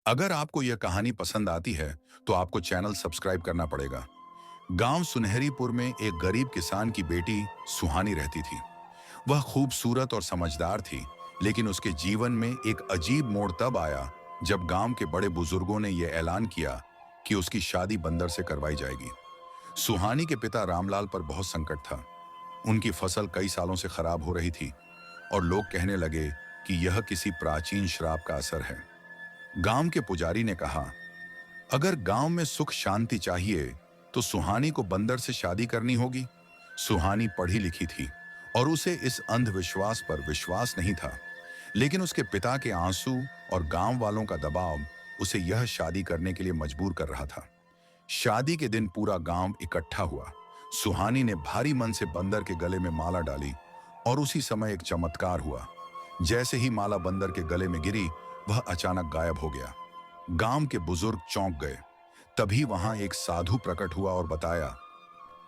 अगर आपको यह कहानी पसंद आती है तो आपको चैनल सब्सक्राइब करना पड़ेगा। गांव सुनहरीपुर में एक गरीब किसान की बेटी सुहानी रहती थी। वह खूबसूरत और समझदार थी, लेकिन उसके जीवन में एक अजीब मोड़ तब आया जब गांव के बड़े बुजुर्गों ने यह ऐलान किया कि उसकी शादी बंदर से करवाई जाएगी। सुहानी के पिता रामलाल पर बहुत संकट था। उनकी फसल कई सालों से खराब हो रही थी और लोग कहने लगे कि यह किसी प्राचीन श्राप का असर है। गांव के पुजारी ने कहा, अगर गांव में सुख शांति चाहिए तो सुहानी को बंदर से शादी करनी होगी। सुहानी पढ़ी लिखी थी और उसे इस अंधविश्वास पर विश्वास नहीं था, लेकिन उसके पिता के आंसू और गांव वालों का दबाव उसे यह शादी करने के लिए मजबूर कर रहा था। शादी के दिन पूरा गांव इकट्ठा हुआ। सुहानी ने भारी मन से बंदर के गले में माला डाली और उसी समय एक चमत्कार हुआ। जैसे ही माला बंदर के गले में गिरी, वह अचानक गायब हो गया। गांव के बुजुर्ग चौंक गए। तभी वहां एक साधु प्रकट हुआ और बताया,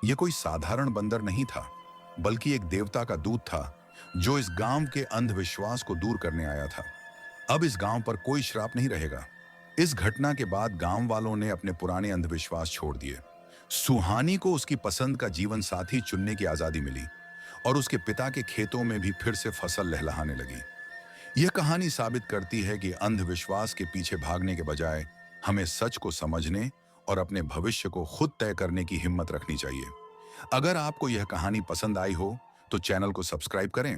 यह कोई साधारण बंदर नहीं था, बल्कि एक देवता का दूत था जो इस गांव के अंधविश्वास को दूर करने आया था। अब इस गांव पर कोई श्राप नहीं रहेगा। इस घटना के बाद गांव वालों ने अपने पुराने अंधविश्वास छोड़ दिए। सुहानी को उसकी पसंद का जीवन साथी चुनने की आजादी मिली और उसके पिता के खेतों में भी फिर से फसल लहलहाने लगी। यह कहानी साबित करती है कि अंधविश्वास के पीछे भागने के बजाय हमें सच को समझने और अपने भविष्य को खुद तय करने की हिम्मत रखनी चाहिए। अगर आपको यह कहानी पसंद आई हो तो चैनल को सब्सक्राइब करें